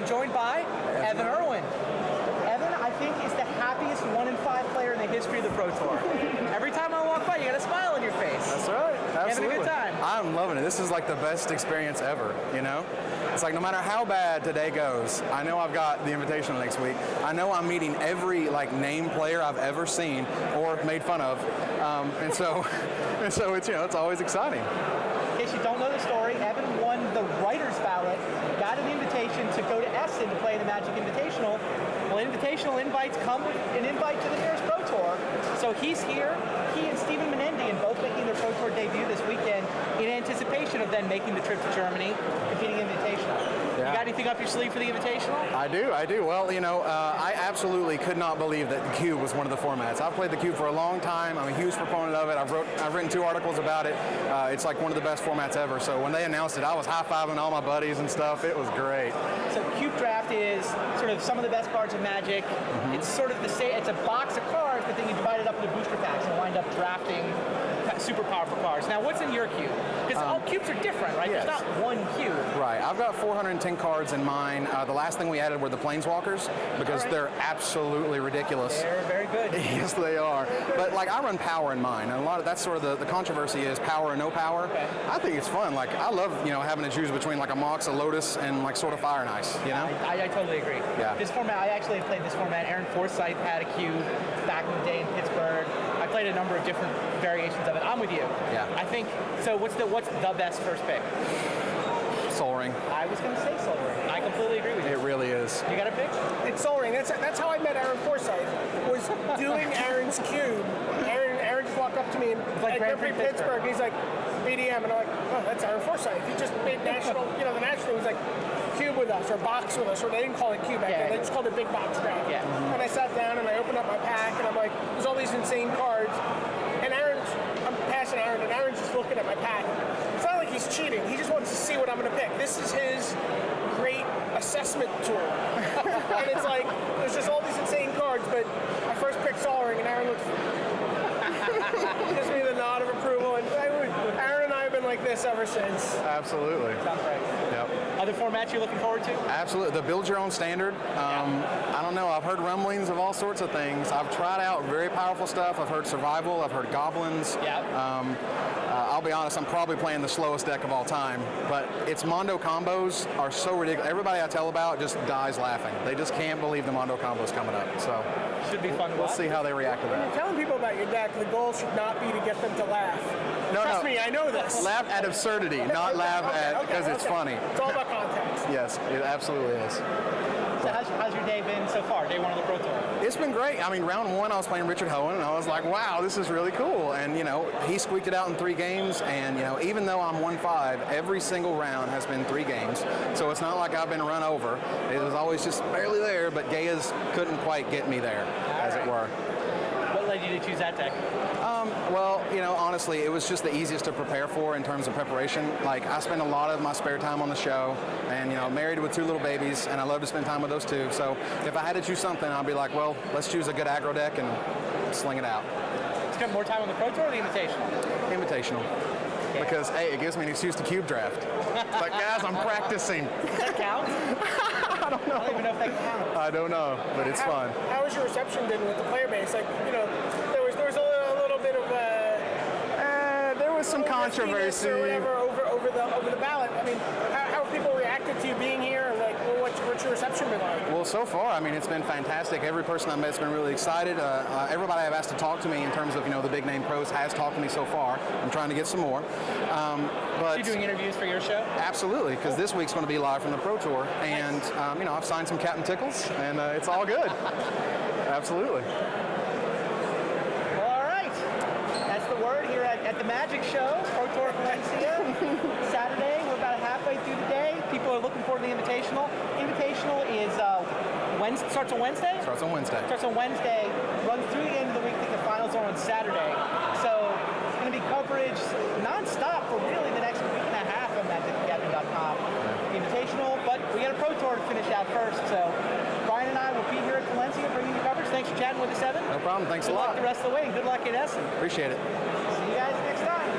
joined by Evan Erwin. Evan, I think, is the happiest 1-in-5 player in the history of the Pro Tour. Every time I walk by, you got a smile on your face. That's right. Absolutely. Having a good time. I'm loving it. This is like the best experience ever, you know? It's like no matter how bad today goes, I know I've got the Invitational next week. I know I'm meeting every like name player I've ever seen or made fun of. And so it's, you know, it's always exciting. In case you don't know the story, Evan won the writer's ballot, got an invitation to go to Essen to play in the Magic Invitational. Well, invitational invites come with an invite to the nearest Pro Tour. So he's here, he and Stephen Menendian both making their Pro Tour debut this weekend in anticipation of then making the trip to Germany, competing Invitational. Yeah. You got anything up your sleeve for the Invitational? I do. Well, you know, I absolutely could not believe that the Cube was one of the formats. I've played the Cube for a long time. I'm a huge proponent of it. I've written 2 articles about it. It's like one of the best formats ever. So when they announced it, I was high-fiving all my buddies and stuff. It was great. So Cube Draft is sort of some of the best cards in Magic. It's sort of the same. It's a box of cards, but then you divide it up into booster packs and wind up drafting super powerful cards. Now, what's in your cube? Because all cubes are different, right? Yes. There's not one cube. Right. I've got 410 cards in mine. The last thing we added were the Planeswalkers because they're absolutely ridiculous. They're very good. Yes, they are. But like I run power in mine, and a lot of that's sort of the controversy is power and no power. Okay. I think it's fun. Like I love having to choose between like a Mox, a Lotus, and like sort of Fire and Ice. You know. I totally agree. Yeah. This format, I actually played this format. Aaron Forsythe had a cube back in the day in Pittsburgh. I played a number of different variations of it. I'm with you. Yeah. I think so. What's the best first pick? Soul Ring. I was going to say Soul Ring. I completely agree with you. It really is. You got a pick? It's Soul Ring. That's how I met Aaron Forsythe. Was doing Aaron's cube. Aaron just walked up to me like at Grand Prix Pittsburgh. He's like BDM, and I'm like, oh, that's Aaron Forsythe. He just made national. The national was like cube with us or box with us, or they didn't call it cube back then. They just called it big box draft. Yeah. And I sat down and I opened up my pack, and I'm like, there's all these insane cards. And I'm passing Aaron, and Aaron's just looking at my pack. It's not like he's cheating. He just wants to see what I'm going to pick. This is his great assessment tool. And it's like, there's just all these insane cards, but I first picked Soul Ring, and Aaron looks... gives me the nod of approval, and Aaron and I have been like this ever since. Absolutely. Sounds right. Yep. Other formats you're looking forward to? Absolutely. The build your own standard. I don't know. I've heard rumblings of all sorts of things. I've tried out very powerful stuff. I've heard survival. I've heard goblins. Yeah. I'll be honest, I'm probably playing the slowest deck of all time, but its Mondo combos are so ridiculous. Everybody I tell about just dies laughing. They just can't believe the Mondo combos coming up. So should be fun to we'll watch. see how they react to When that. you're telling people about your deck, the goal should not be to get them to laugh. Trust me, I know this. Laugh at absurdity, not laugh at because it's funny. It's all about context. Yes, it absolutely is. So how's your day been so far? Day 1 of the Pro Tour? It's been great. I mean, round 1, I was playing Richard Hohen, and I was like, wow, this is really cool. And, he squeaked it out in 3 games. And, even though I'm 1-5, every single round has been 3 games. So it's not like I've been run over. It was always just barely there, but Gaia's couldn't quite get me there, as it were. What led you to choose that deck? Well, honestly, it was just the easiest to prepare for in terms of preparation. Like, I spend a lot of my spare time on the show, and, married with 2 little babies, and I love to spend time with those 2. So if I had to choose something, I'd be like, well, let's choose a good aggro deck and sling it out. Spend more time on the Pro Tour or the Invitational? Invitational. Yeah. Because, hey, it gives me an excuse to cube draft. It's like, guys, I'm practicing. Does that count? I don't know. I don't even know if that counts. I don't know, but it's fun. How has your reception been with the player base? Like, there was a little bit of there was some controversy or whatever over the ballot. I mean, how have people reacted to you being here? Like, what's your reception been like? Well, so far, I mean, it's been fantastic. Every person I've met's been really excited. Everybody I've asked to talk to me in terms of the big name pros has talked to me so far. I'm trying to get some more. But are you doing interviews for your show? Absolutely, because this week's going to be live from the Pro Tour, and I've signed some Captain Tickles, and it's all good. Absolutely. Well, all right. That's the word here at the Magic Show, Pro Tour Valencia. Saturday, we're about halfway through the day. People are looking forward to the Invitational. Invitational is starts on Wednesday? Starts on Wednesday. Starts on Wednesday, runs through the end of the week. I think the finals are on Saturday. So it's going to be coverage non-stop for really the next week and a half on MagicGathering.com. The Invitational, but we got a Pro Tour to finish out first. So Brian and I will be here at Valencia bringing you coverage. Thanks for chatting with us, Evan. No problem. Thanks a lot. Good luck the rest of the way, and good luck at Essen. Appreciate it. See you guys next time.